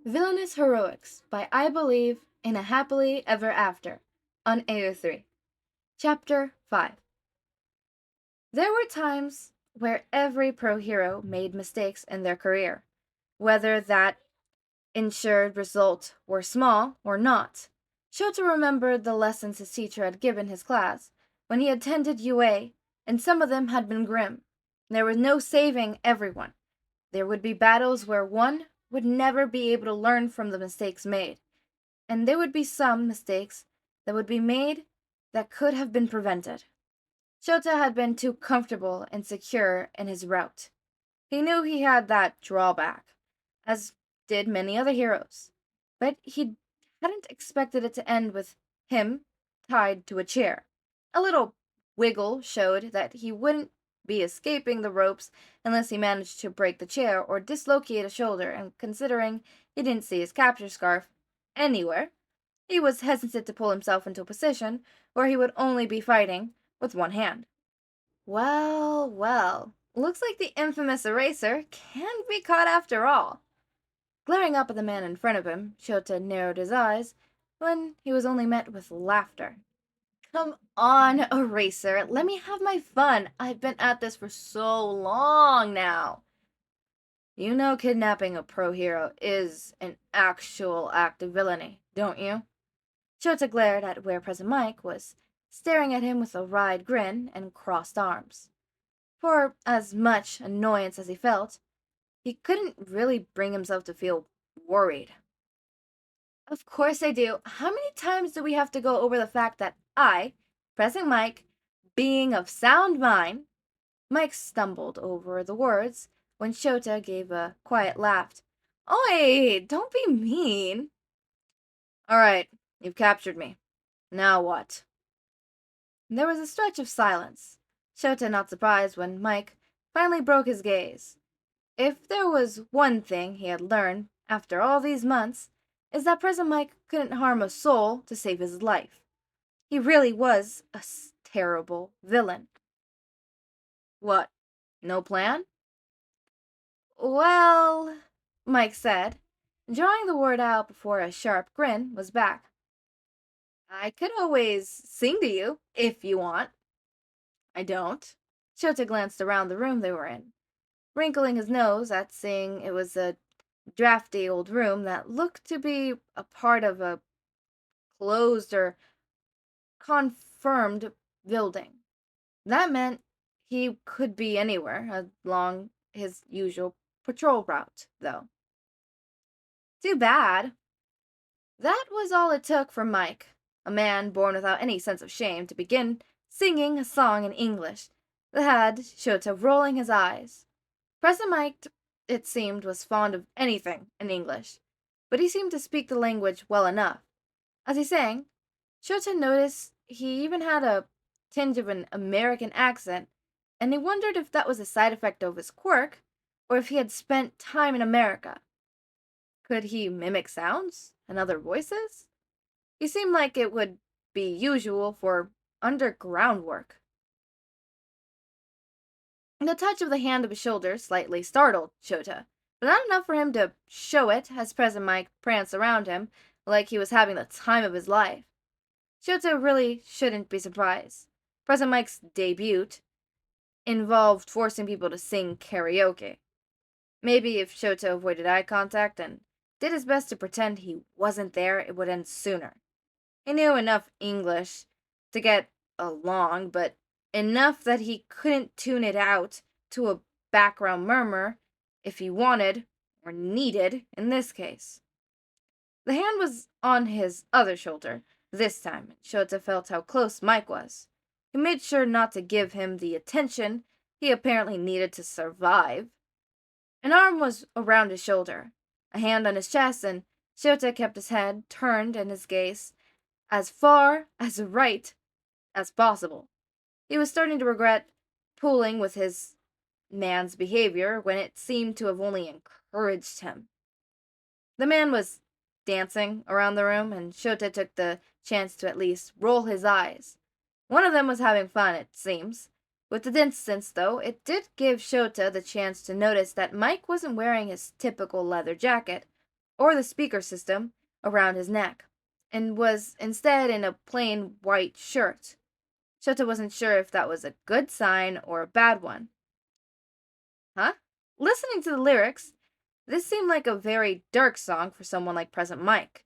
Villainous Heroics by I Believe in a Happily Ever After on AO3. Chapter 5. There were times where every pro hero made mistakes in their career, whether that ensured result were small or not. Shouta remembered the lessons his teacher had given his class when he attended UA, and some of them had been grim. There was no saving everyone. There would be battles where one would never be able to learn from the mistakes made, and there would be some mistakes that would be made that could have been prevented. Shota had been too comfortable and secure in his route. He knew he had that drawback, as did many other heroes, but he hadn't expected it to end with him tied to a chair. A little wiggle showed that he wouldn't be escaping the ropes unless he managed to break the chair or dislocate a shoulder, and considering he didn't see his capture scarf anywhere, he was hesitant to pull himself into a position where he would only be fighting with one hand. Well, well, looks like the infamous eraser can be caught after all. Glaring up at the man in front of him, Shota narrowed his eyes when he was only met with laughter. Come on, Eraser, let me have my fun. I've been at this for so long now. You know kidnapping a pro hero is an actual act of villainy, don't you? Shota glared at where Present Mike was staring at him with a wide grin and crossed arms. For as much annoyance as he felt, he couldn't really bring himself to feel worried. Of course I do. How many times do we have to go over the fact that I, Present Mike, being of sound mind? Mike stumbled over the words when Shota gave a quiet laugh. Oi, don't be mean. All right, you've captured me. Now what? There was a stretch of silence. Shota not surprised when Mike finally broke his gaze. If there was one thing he had learned after all these months, is that Present Mike couldn't harm a soul to save his life. He really was a terrible villain. What? No plan? Well, Mike said, drawing the word out before a sharp grin was back. I could always sing to you, if you want. I don't. Shota glanced around the room they were in, wrinkling his nose at seeing it was a drafty old room that looked to be a part of a closed or confirmed building. That meant he could be anywhere along his usual patrol route, though. Too bad. That was all it took for Mike, a man born without any sense of shame, to begin singing a song in English that had Shota rolling his eyes. Present Mike, it seemed, was fond of anything in English, but he seemed to speak the language well enough. As he sang, Shota noticed he even had a tinge of an American accent, and he wondered if that was a side effect of his quirk, or if he had spent time in America. Could he mimic sounds and other voices? He seemed like it would be usual for underground work. The touch of the hand of his shoulder slightly startled Shota, but not enough for him to show it as Present Mike pranced around him like he was having the time of his life. Shota really shouldn't be surprised. Present Mike's debut involved forcing people to sing karaoke. Maybe if Shota avoided eye contact and did his best to pretend he wasn't there, it would end sooner. He knew enough English to get along, but enough that he couldn't tune it out to a background murmur if he wanted, or needed, in this case. The hand was on his other shoulder this time, and Shota felt how close Mike was. He made sure not to give him the attention he apparently needed to survive. An arm was around his shoulder, a hand on his chest, and Shota kept his head turned and his gaze as far as right as possible. He was starting to regret pulling with his man's behavior when it seemed to have only encouraged him. The man was dancing around the room, and Shota took the chance to at least roll his eyes. One of them was having fun, it seems. With the distance, though, it did give Shota the chance to notice that Mike wasn't wearing his typical leather jacket or the speaker system around his neck, and was instead in a plain white shirt. Shota wasn't sure if that was a good sign or a bad one. Huh? Listening to the lyrics, this seemed like a very dark song for someone like Present Mike.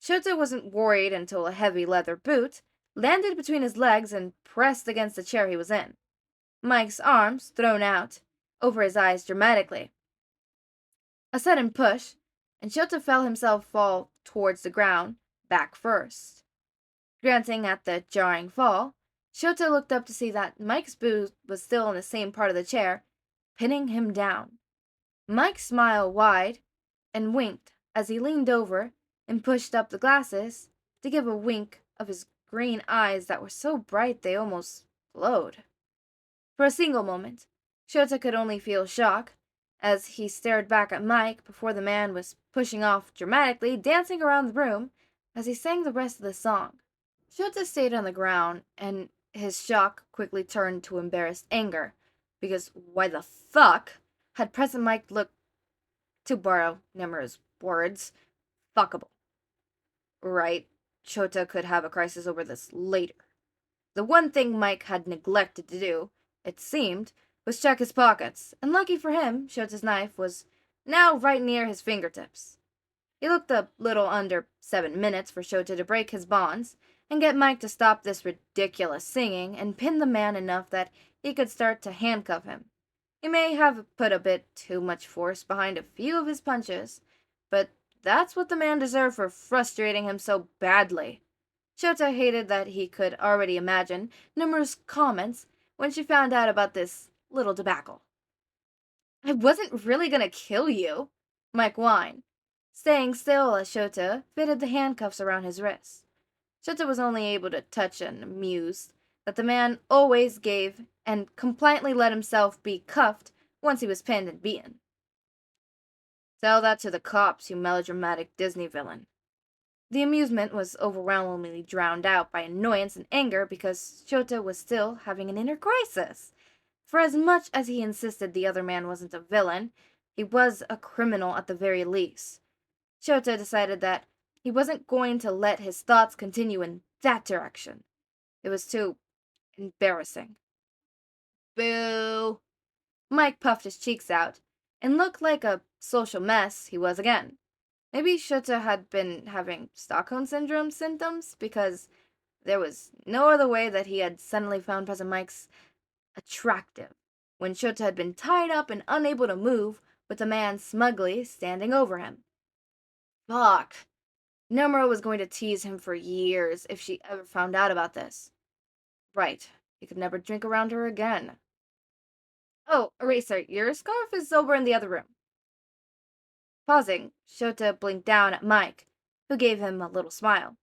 Shota wasn't worried until a heavy leather boot landed between his legs and pressed against the chair he was in, Mike's arms thrown out over his eyes dramatically. A sudden push, and Shota felt himself fall towards the ground, back first. Glancing at the jarring fall, Shota looked up to see that Mike's boot was still in the same part of the chair, pinning him down. Mike smiled wide and winked as he leaned over and pushed up the glasses to give a wink of his green eyes that were so bright they almost glowed. For a single moment, Shota could only feel shock as he stared back at Mike before the man was pushing off dramatically, dancing around the room as he sang the rest of the song. Shota stayed on the ground, and his shock quickly turned to embarrassed anger, because why the fuck had Present Mike looked, to borrow Nemura's words, fuckable? Right, Shota could have a crisis over this later. The one thing Mike had neglected to do, it seemed, was check his pockets, and lucky for him, Shota's knife was now right near his fingertips. It looked a little under 7 minutes for Shota to break his bonds and get Mike to stop this ridiculous singing and pin the man enough that he could start to handcuff him. He may have put a bit too much force behind a few of his punches, but that's what the man deserved for frustrating him so badly. Shota hated that he could already imagine Nomura's comments when she found out about this little debacle. "I wasn't really gonna kill you," Mike whined, staying still as Shota fitted the handcuffs around his wrists. Shota was only able to touch and muse that the man always gave and compliantly let himself be cuffed once he was pinned and beaten. "Tell that to the cops, you melodramatic Disney villain." The amusement was overwhelmingly drowned out by annoyance and anger because Shota was still having an inner crisis. For as much as he insisted the other man wasn't a villain, he was a criminal at the very least. Shota decided that he wasn't going to let his thoughts continue in that direction. It was too embarrassing. Boo! Mike puffed his cheeks out and looked like a social mess he was again. Maybe Shota had been having Stockholm Syndrome symptoms because there was no other way that he had suddenly found Present Mike's attractive when Shota had been tied up and unable to move with a man smugly standing over him. Fuck. Nomura was going to tease him for years if she ever found out about this. Right, he could never drink around her again. "Oh, Eraser, your scarf is over in the other room." Pausing, Shota blinked down at Mike, who gave him a little smile.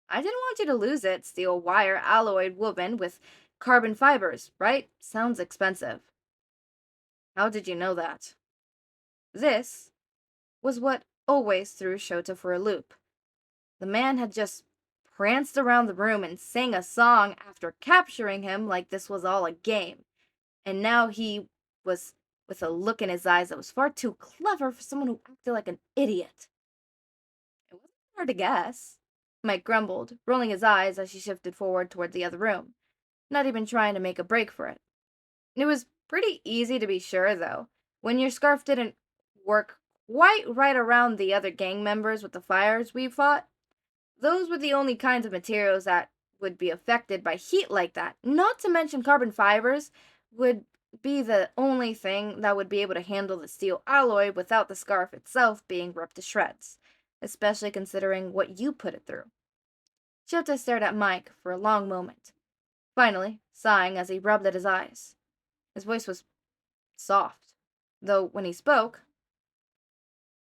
"I didn't want you to lose it, steel wire alloyed woven with carbon fibers, right? Sounds expensive." "How did you know that?" This was what always threw Shota for a loop. The man had just pranced around the room and sang a song after capturing him like this was all a game, and now he was with a look in his eyes that was far too clever for someone who acted like an idiot. "It wasn't hard to guess," Mike grumbled, rolling his eyes as she shifted forward toward the other room, not even trying to make a break for it. It was pretty easy to be sure, though, when your scarf didn't work quite right around the other gang members with the fires we fought. Those were the only kinds of materials that would be affected by heat like that, not to mention carbon fibers would be the only thing that would be able to handle the steel alloy without the scarf itself being ripped to shreds, especially considering what you put it through. Shota stared at Mike for a long moment, finally sighing as he rubbed at his eyes. His voice was soft, though when he spoke,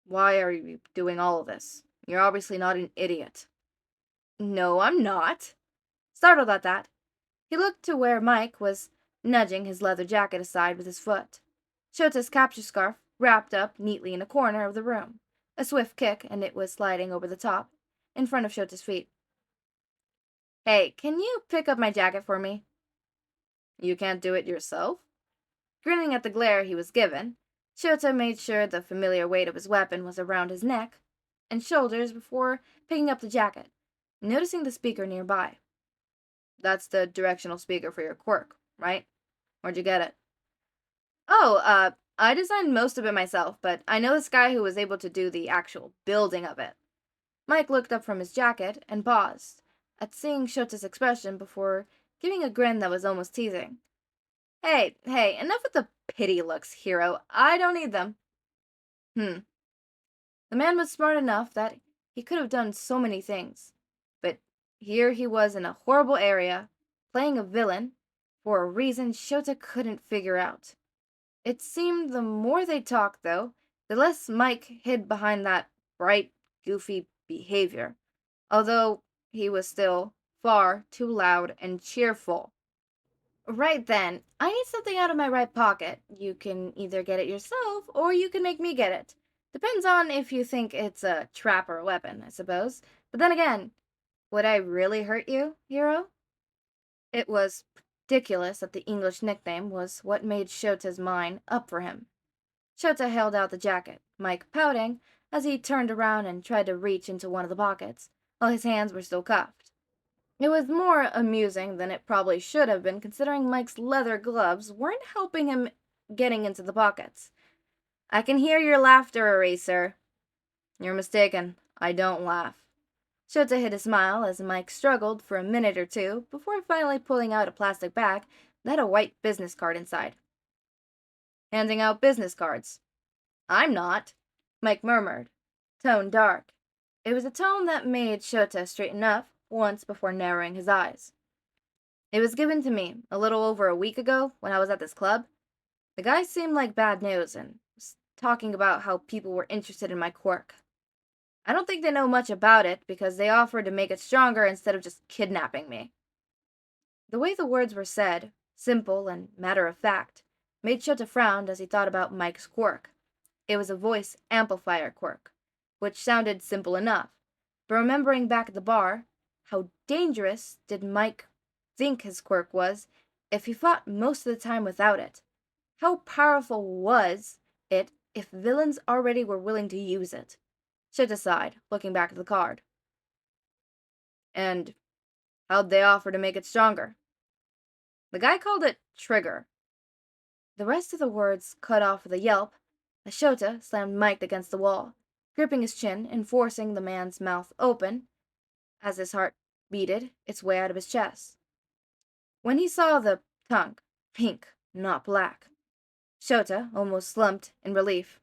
"Why are you doing all of this? You're obviously not an idiot." "No, I'm not." Startled at that, he looked to where Mike was nudging his leather jacket aside with his foot. Shota's capture scarf wrapped up neatly in a corner of the room. A swift kick, and it was sliding over the top, in front of Shota's feet. "Hey, can you pick up my jacket for me?" "You can't do it yourself?" Grinning at the glare he was given, Shota made sure the familiar weight of his weapon was around his neck and shoulders before picking up the jacket, noticing the speaker nearby. That's the directional speaker for your quirk, right? Where'd you get it? Oh, I designed most of it myself, but I know this guy who was able to do the actual building of it. Mike looked up from his jacket and paused at seeing Shota's expression before giving a grin that was almost teasing. Hey, enough with the pity looks, hero. I don't need them. The man was smart enough that he could have done so many things, but here he was in a horrible area, playing a villain, for a reason Shota couldn't figure out. It seemed the more they talked, though, the less Mike hid behind that bright, goofy behavior, although he was still far too loud and cheerful. Right then, I need something out of my right pocket. You can either get it yourself, or you can make me get it. Depends on if you think it's a trap or a weapon, I suppose. But then again, would I really hurt you, hero? It was ridiculous that the English nickname was what made Shota's mind up for him. Shota held out the jacket, Mike pouting as he turned around and tried to reach into one of the pockets, while his hands were still cuffed. It was more amusing than it probably should have been, considering Mike's leather gloves weren't helping him getting into the pockets. I can hear your laughter, Eraser. You're mistaken. I don't laugh. Shota hid a smile as Mike struggled for a minute or two before finally pulling out a plastic bag that had a white business card inside. Handing out business cards. I'm not, Mike murmured, tone dark. It was a tone that made Shota straighten up once before narrowing his eyes. It was given to me a little over a week ago when I was at this club. The guy seemed like bad news and was talking about how people were interested in my quirk. I don't think they know much about it because they offered to make it stronger instead of just kidnapping me. The way the words were said, simple and matter of fact, made Shota frown as he thought about Mike's quirk. It was a voice amplifier quirk, which sounded simple enough, but remembering back at the bar, how dangerous did Mike think his quirk was if he fought most of the time without it? How powerful was it if villains already were willing to use it? Shota sighed, looking back at the card. And how'd they offer to make it stronger? The guy called it trigger. The rest of the words cut off with a yelp as Shota slammed Mike against the wall, gripping his chin and forcing the man's mouth open as his heart beated its way out of his chest. When he saw the tongue, pink, not black, Shota almost slumped in relief.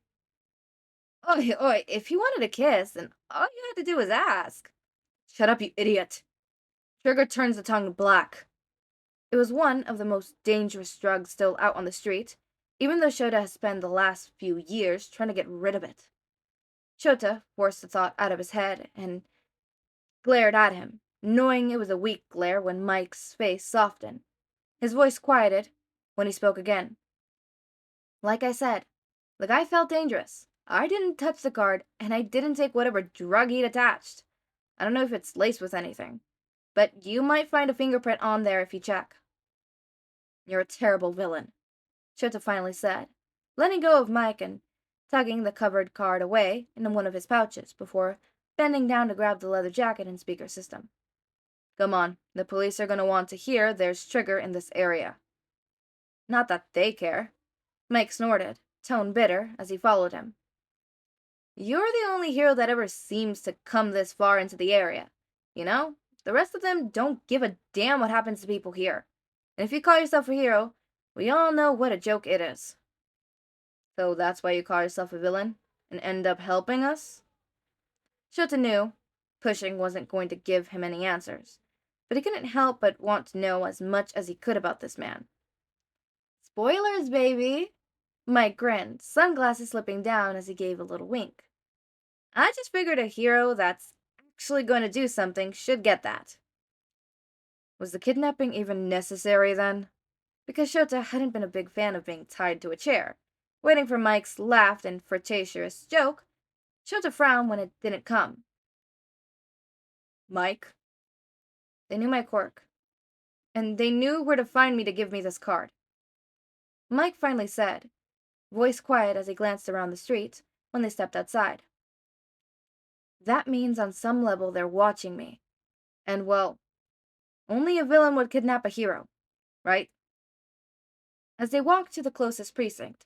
Oi, if you wanted a kiss, then all you had to do was ask. Shut up, you idiot. Trigger turns the tongue black. It was one of the most dangerous drugs still out on the street, even though Shota has spent the last few years trying to get rid of it. Shota forced the thought out of his head and glared at him, knowing it was a weak glare when Mike's face softened. His voice quieted when he spoke again. Like I said, the guy felt dangerous. I didn't touch the card, and I didn't take whatever drug he'd attached. I don't know if it's laced with anything, but you might find a fingerprint on there if you check. You're a terrible villain, Shota finally said, letting go of Mike and tugging the covered card away in one of his pouches before bending down to grab the leather jacket and speaker system. Come on, the police are going to want to hear there's Trigger in this area. Not that they care. Mike snorted, tone bitter, as he followed him. You're the only hero that ever seems to come this far into the area. You know, the rest of them don't give a damn what happens to people here. And if you call yourself a hero, we all know what a joke it is. So that's why you call yourself a villain? And end up helping us? Shota knew pushing wasn't going to give him any answers, but he couldn't help but want to know as much as he could about this man. Spoilers, baby! Mike grinned, sunglasses slipping down as he gave a little wink. I just figured a hero that's actually going to do something should get that. Was the kidnapping even necessary then? Because Shota hadn't been a big fan of being tied to a chair. Waiting for Mike's laugh and flirtatious joke, Shota frowned when it didn't come. Mike? They knew my quirk. And they knew where to find me to give me this card. Mike finally said, voice quiet as he glanced around the street when they stepped outside. That means on some level they're watching me. And well, only a villain would kidnap a hero, right? As they walked to the closest precinct,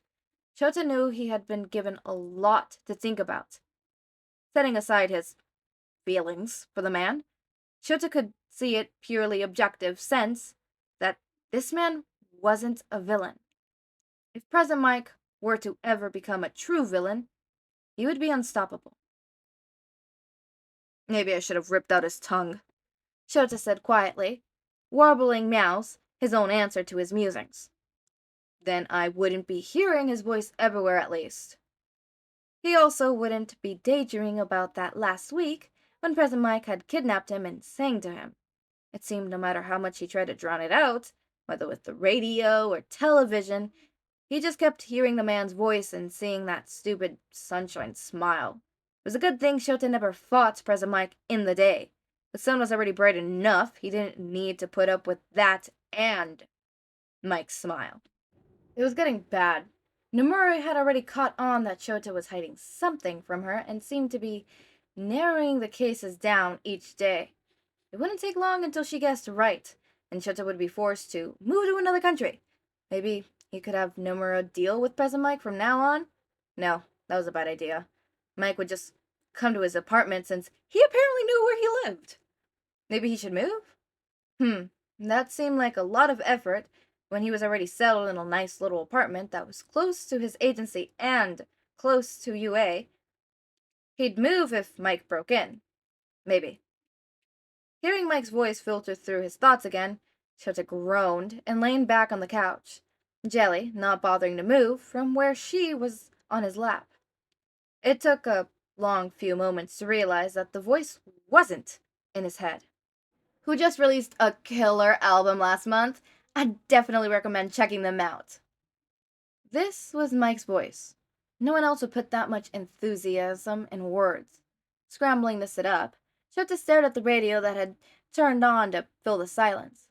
Shota knew he had been given a lot to think about. Setting aside his feelings for the man, Shota could see it purely objective sense that this man wasn't a villain. If President Mike were to ever become a true villain, he would be unstoppable. Maybe I should have ripped out his tongue, Shota said quietly, warbling meows, his own answer to his musings. Then I wouldn't be hearing his voice everywhere at least. He also wouldn't be daydreaming about that last week when President Mike had kidnapped him and sang to him. It seemed no matter how much he tried to drown it out, whether with the radio or television, he just kept hearing the man's voice and seeing that stupid sunshine smile. It was a good thing Shota never fought President Mike in the day. The sun was already bright enough, he didn't need to put up with that and Mike's smile. It was getting bad. Nomura had already caught on that Shota was hiding something from her and seemed to be narrowing the cases down each day. It wouldn't take long until she guessed right, and Shota would be forced to move to another country. Maybe he could have Nomura deal with President Mike from now on? No, that was a bad idea. Mike would just come to his apartment since he apparently knew where he lived. Maybe he should move? That seemed like a lot of effort when he was already settled in a nice little apartment that was close to his agency and close to UA. He'd move if Mike broke in. Maybe. Hearing Mike's voice filter through his thoughts again, Shota groaned and leaned back on the couch, Jelly not bothering to move from where she was on his lap. It took a long few moments to realize that the voice wasn't in his head. Who just released a killer album last month? I'd definitely recommend checking them out. This was Mike's voice. No one else would put that much enthusiasm in words. Scrambling to sit up, Shota stared at the radio that had turned on to fill the silence.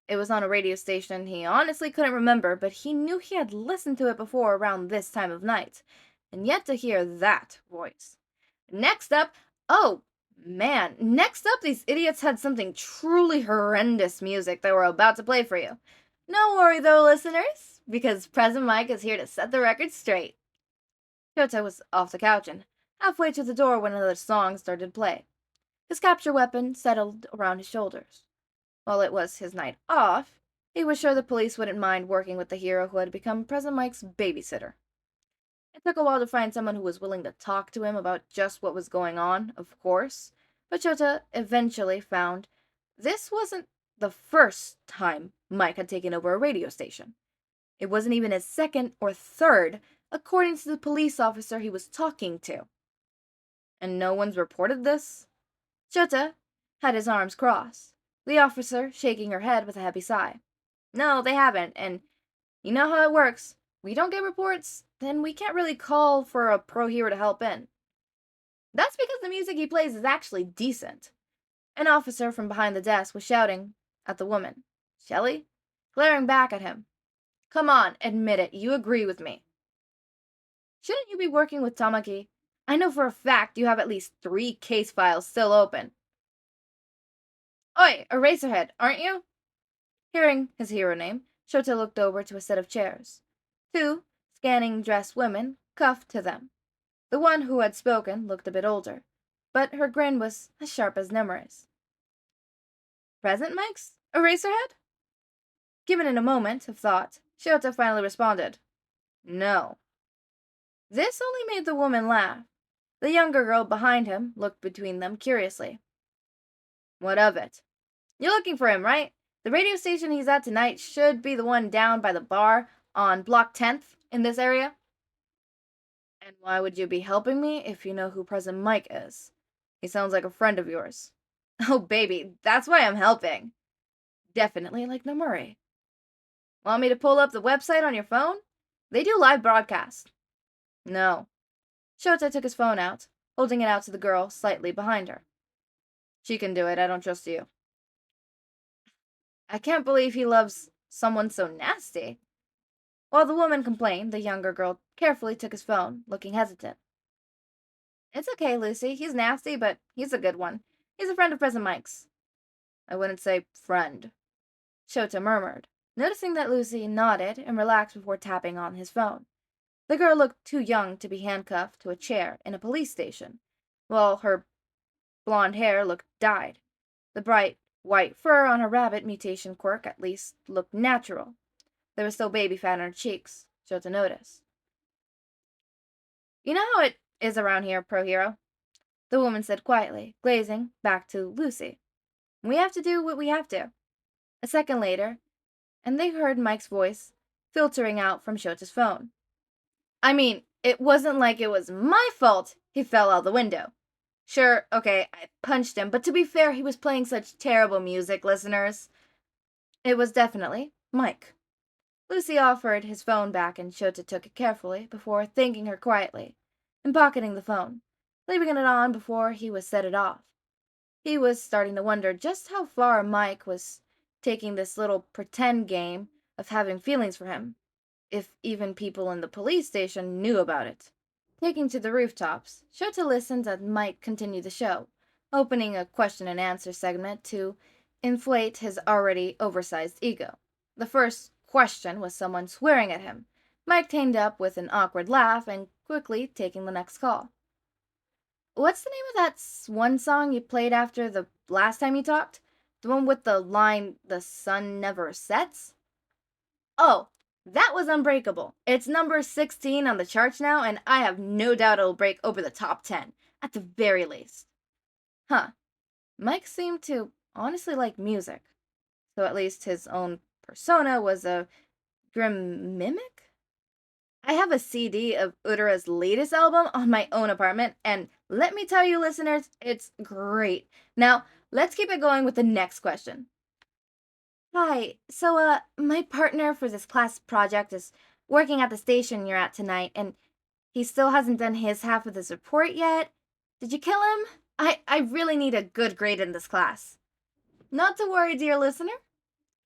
It was on a radio station he honestly couldn't remember, but he knew he had listened to it before around this time of night, and yet to hear that voice. Next up, these idiots had something truly horrendous music they were about to play for you. No worry though, listeners, because President Mike is here to set the record straight. Shota was off the couch and halfway to the door when another song started to play. His capture weapon settled around his shoulders. While it was his night off, he was sure the police wouldn't mind working with the hero who had become President Mike's babysitter. It took a while to find someone who was willing to talk to him about just what was going on, of course, but Shota eventually found this wasn't the first time Mike had taken over a radio station. It wasn't even his second or third, according to the police officer he was talking to. And no one's reported this? Shota had his arms crossed, the officer shaking her head with a heavy sigh. No, they haven't, and you know how it works. We don't get reports, then we can't really call for a pro hero to help in. That's because the music he plays is actually decent. An officer from behind the desk was shouting at the woman, Shelley, glaring back at him. Come on, admit it, you agree with me. Shouldn't you be working with Tamaki? I know for a fact you have at least 3 case files still open. Oi, Eraserhead, aren't you? Hearing his hero name, Shota looked over to a set of chairs. 2 scanning dressed women cuffed to them. The one who had spoken looked a bit older, but her grin was as sharp as Nemura's. Present, Mike's? Eraserhead? Given it a moment of thought, Shota finally responded, No. This only made the woman laugh. The younger girl behind him looked between them curiously. What of it? You're looking for him, right? The radio station he's at tonight should be the one down by the bar on Block 10th in this area. And why would you be helping me if you know who President Mike is? He sounds like a friend of yours. Oh, baby, that's why I'm helping. Definitely like Nomura. Want me to pull up the website on your phone? They do live broadcast. No. Shota took his phone out, holding it out to the girl slightly behind her. She can do it, I don't trust you. I can't believe he loves someone so nasty. While the woman complained, the younger girl carefully took his phone, looking hesitant. It's okay, Lucy. He's nasty, but he's a good one. He's a friend of President Mike's. I wouldn't say friend, Shota murmured, noticing that Lucy nodded and relaxed before tapping on his phone. The girl looked too young to be handcuffed to a chair in a police station, while her blonde hair looked dyed. The bright white fur on her rabbit mutation quirk at least looked natural. There was still baby fat on her cheeks, Shota noticed. You know how it is around here, Pro Hero? The woman said quietly, glazing back to Lucy. We have to do what we have to. A second later, and they heard Mike's voice filtering out from Shota's phone. I mean, it wasn't like it was my fault he fell out the window. Sure, okay, I punched him, but to be fair, he was playing such terrible music, listeners. It was definitely Mike. Lucy offered his phone back and Shota took it carefully before thanking her quietly and pocketing the phone, leaving it on before he was set it off. He was starting to wonder just how far Mike was taking this little pretend game of having feelings for him, if even people in the police station knew about it. Taking to the rooftops, Shota listened as Mike continued the show, opening a question and answer segment to inflate his already oversized ego. The first question was someone swearing at him. Mike tamed up with an awkward laugh and quickly taking the next call. What's the name of that one song you played after the last time you talked? The one with the line, "The sun never sets"? Oh, that was Unbreakable. It's number 16 on the charts now, and I have no doubt it'll break over the top 10, at the very least. Huh. Mike seemed to honestly like music, so at least his own persona was a grim mimic? I have a CD of Utara's latest album on my own apartment, and let me tell you, listeners, it's great. Now, let's keep it going with the next question. Hi, so, my partner for this class project is working at the station you're at tonight, and he still hasn't done his half of this report yet. Did you kill him? I really need a good grade in this class. Not to worry, dear listener.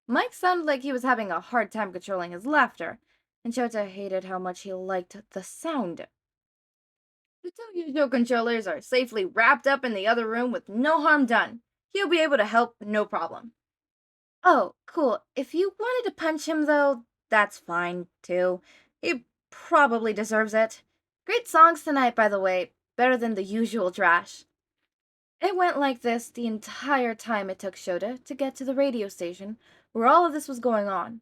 Mike sounded like he was having a hard time controlling his laughter, and Shota hated how much he liked the sound. The two Yujo controllers are safely wrapped up in the other room with no harm done. He'll be able to help, no problem. Oh, cool. If you wanted to punch him, though, that's fine, too. He probably deserves it. Great songs tonight, by the way. Better than the usual trash. It went like this the entire time it took Shota to get to the radio station where all of this was going on.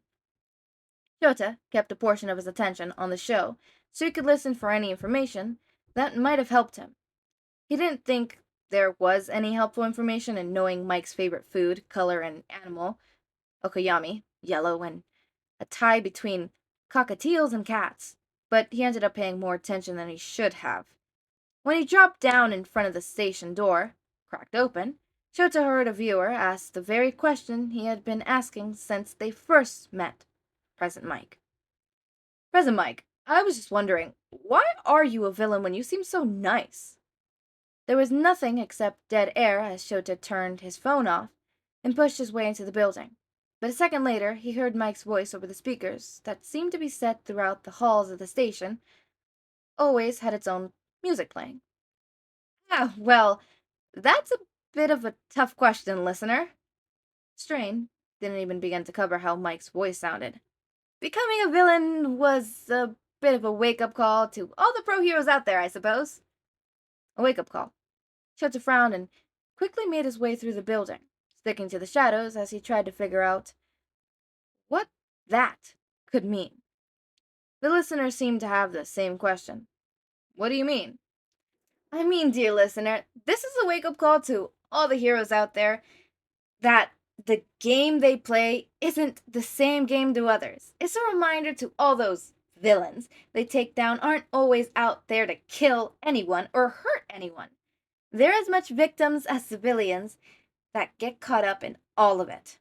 Shota kept a portion of his attention on the show so he could listen for any information that might have helped him. He didn't think there was any helpful information in knowing Mike's favorite food, color, and animal, Okoyami, yellow, and a tie between cockatiels and cats, but he ended up paying more attention than he should have. When he dropped down in front of the station door, cracked open, Shota heard a viewer ask the very question he had been asking since they first met President Mike. President Mike, I was just wondering, why are you a villain when you seem so nice? There was nothing except dead air as Shota turned his phone off and pushed his way into the building. But a second later, he heard Mike's voice over the speakers that seemed to be set throughout the halls of the station, always had its own music playing. Ah, well, that's a bit of a tough question, listener. Strain didn't even begin to cover how Mike's voice sounded. Becoming a villain was a bit of a wake-up call to all the pro heroes out there, I suppose. A wake-up call. Shota frowned and quickly made his way through the building, sticking to the shadows as he tried to figure out what that could mean. The listener seemed to have the same question. What do you mean? I mean, dear listener, this is a wake-up call to all the heroes out there that the game they play isn't the same game to others. It's a reminder to all those villains they take down aren't always out there to kill anyone or hurt anyone. They're as much victims as civilians that get caught up in all of it.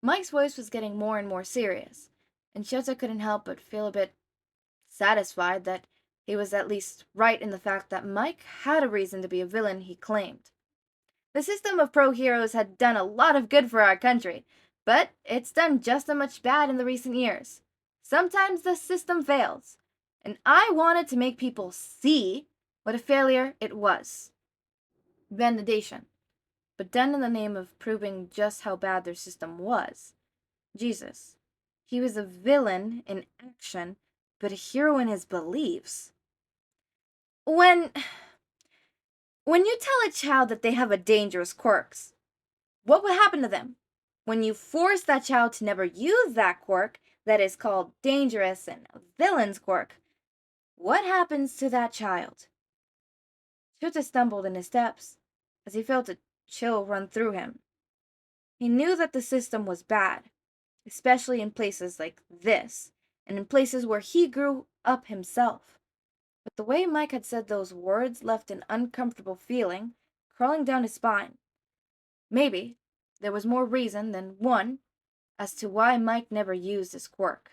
Mike's voice was getting more and more serious, and Shota couldn't help but feel a bit satisfied that he was at least right in the fact that Mike had a reason to be a villain he claimed. The system of pro heroes had done a lot of good for our country, but it's done just as much bad in the recent years. Sometimes the system fails, and I wanted to make people see what a failure it was. Validation. But done in the name of proving just how bad their system was. Jesus. He was a villain in action, but a hero in his beliefs. When you tell a child that they have a dangerous quirks, what would happen to them? When you force that child to never use that quirk that is called dangerous and a villain's quirk, what happens to that child? Shouta stumbled in his steps as he felt a chill run through him. He knew that the system was bad, especially in places like this, and in places where he grew up himself. But the way Mike had said those words left an uncomfortable feeling crawling down his spine. Maybe there was more reason than one as to why Mike never used his quirk.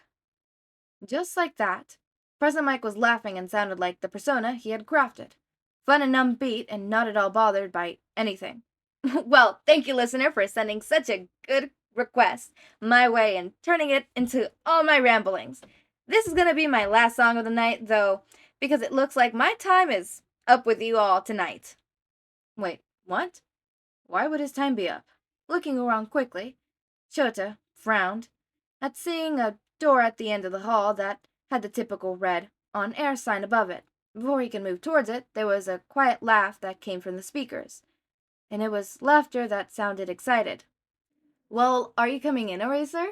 Just like that, Present Mike was laughing and sounded like the persona he had crafted. Fun and upbeat and not at all bothered by anything. Well, thank you, listener, for sending such a good request my way and turning it into all my ramblings. This is gonna be my last song of the night, though, because it looks like my time is up with you all tonight. Wait, what? Why would his time be up? Looking around quickly, Shouta frowned at seeing a door at the end of the hall that had the typical red on air sign above it. Before he could move towards it, there was a quiet laugh that came from the speakers, and it was laughter that sounded excited. Well, are you coming in, Eraser?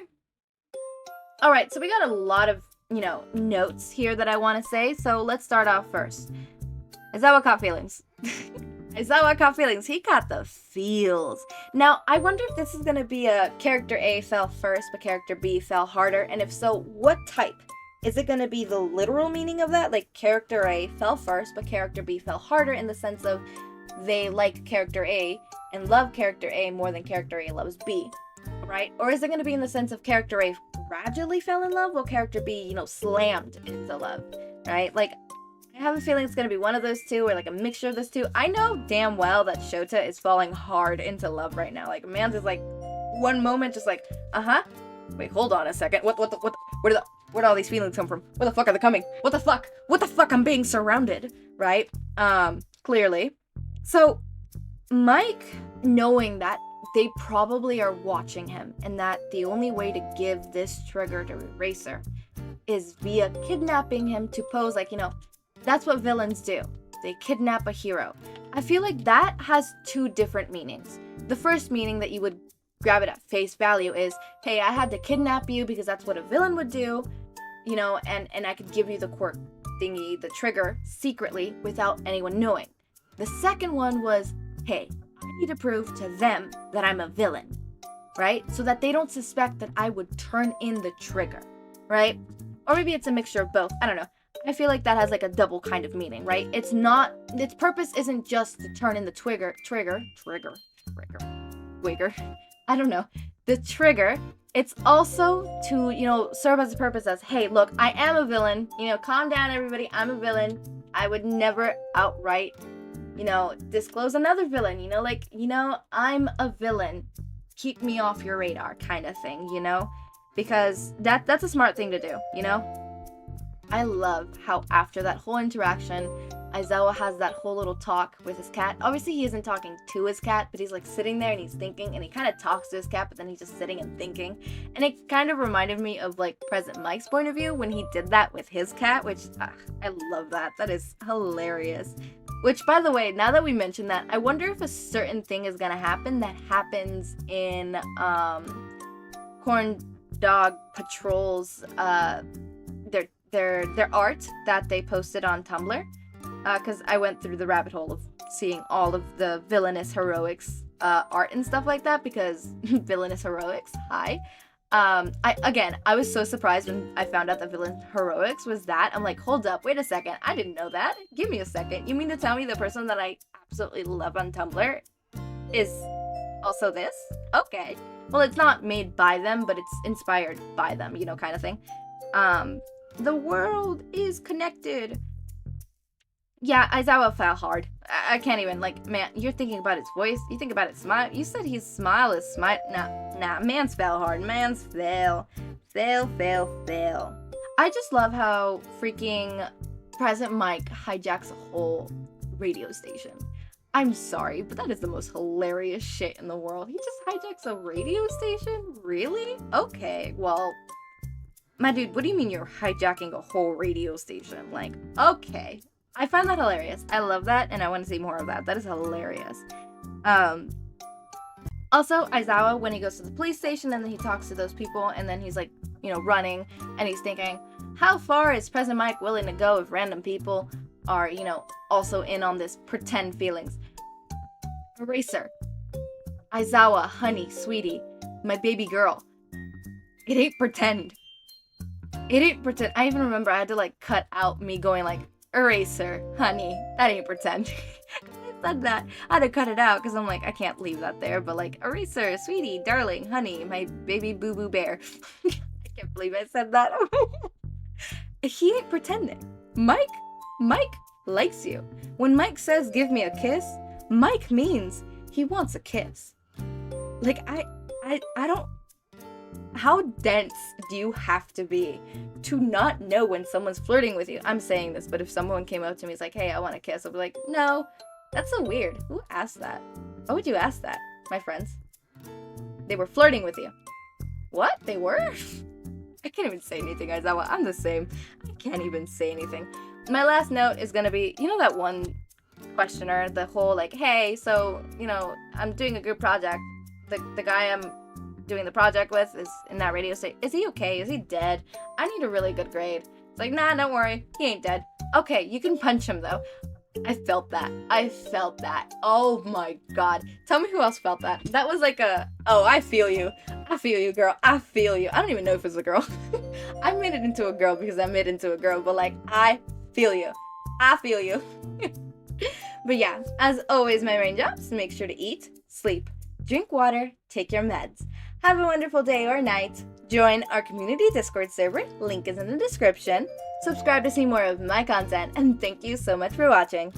Alright, so we got a lot of, notes here that I want to say, so let's start off first. Aizawa caught feelings. Aizawa caught feelings. He caught the feels. Now, I wonder if this is going to be a character A fell first, but character B fell harder, and if so, what type? Is it going to be the literal meaning of that? Like, character A fell first, but character B fell harder in the sense of they like character A and love character A more than character A loves B, right? Or is it going to be in the sense of character A gradually fell in love while character B, slammed into love, right? Like, I have a feeling it's going to be one of those two, or like a mixture of those two. I know damn well that Shouta is falling hard into love right now. Like, man's is like, one moment just like, wait, hold on a second. Where do all these feelings come from? Where the fuck are they coming? What the fuck? What the fuck? I'm being surrounded, right? Clearly. So, Mike, knowing that they probably are watching him, and that the only way to give this trigger to Eraser is via kidnapping him to pose like, that's what villains do. They kidnap a hero. I feel like that has two different meanings. The first meaning that you would grab it at face value is, hey, I had to kidnap you because that's what a villain would do, and I could give you the quirk thingy, the trigger, secretly without anyone knowing. The second one was, hey, I need to prove to them that I'm a villain, right? So that they don't suspect that I would turn in the trigger, right? Or maybe it's a mixture of both. I don't know. I feel like that has like a double kind of meaning, right? Its purpose isn't just to turn in the trigger. I don't know. The trigger, it's also to, serve as a purpose as, hey, look, I am a villain. Calm down, everybody. I'm a villain. I would never outright, disclose another villain. I'm a villain. Keep me off your radar kind of thing, Because that's a smart thing to do, I love how after that whole interaction, Aizawa has that whole little talk with his cat. Obviously, he isn't talking to his cat, but he's like sitting there and he's thinking, and he kind of talks to his cat, but then he's just sitting and thinking. And it kind of reminded me of like Present Mike's point of view when he did that with his cat, which I love that. That is hilarious. Which, by the way, now that we mentioned that, I wonder if a certain thing is gonna happen that happens in corndog-patrol's their art that they posted on Tumblr, because I went through the rabbit hole of seeing all of the Villainous heroics art and stuff like that, because Villainous heroics, hi. I was so surprised when I found out that Villain heroics was that. I'm like, hold up, wait a second, I didn't know that. Give me a second. You mean to tell me the person that I absolutely love on Tumblr is also this? Okay. Well, it's not made by them, but it's inspired by them, kind of thing. The world is connected. Yeah, Aizawa fell hard. I can't even, man, you're thinking about his voice. You think about his smile. You said his smile is smile. Nah, man's fell hard. Man's fell. Fail. I just love how freaking President Mike hijacks a whole radio station. I'm sorry, but that is the most hilarious shit in the world. He just hijacks a radio station? Really? Okay, well, my dude, what do you mean you're hijacking a whole radio station? Like, okay. I find that hilarious. I love that, and I want to see more of that. That is hilarious. Also, Aizawa, when he goes to the police station and then he talks to those people, and then he's like, you know, running, and he's thinking, how far is President Mike willing to go if random people are, you know, also in on this pretend feelings? Eraser. Aizawa, honey, sweetie, my baby girl. It ain't pretend. It ain't pretend. I even remember I had to, like, cut out me going, like, Eraser, honey, that ain't pretend. I said that. I had to cut it out because I'm like, I can't leave that there. But like, Eraser, sweetie, darling, honey, my baby boo-boo bear. I can't believe I said that. He ain't pretending. Mike likes you. When Mike says, give me a kiss, Mike means he wants a kiss. Like, I don't... How dense do you have to be to not know when someone's flirting with you? I'm saying this, but if someone came up to me and is like, hey, I want a kiss, I'll be like, no, that's so weird. Who asked that? Why would you ask that, my friends? They were flirting with you. What? They were? I can't even say anything, Aizawa. I'm the same. I can't even say anything. My last note is gonna be, you know that one questioner, the whole like, hey, so, you know, I'm doing a group project. The guy I'm doing the project with is in that radio station. Is he okay? Is he dead? I need a really good grade. It's like, nah, don't worry. He ain't dead. Okay, you can punch him though. I felt that. Oh my god. Tell me who else felt that. That was like oh, I feel you. I feel you, girl. I feel you. I don't even know if it's a girl. I made it into a girl because I made it into a girl, but like, I feel you. I feel you. But yeah, as always, my raindrops, make sure to eat, sleep, drink water, take your meds. Have a wonderful day or night. Join our community Discord server, link is in the description. Subscribe to see more of my content, and thank you so much for watching.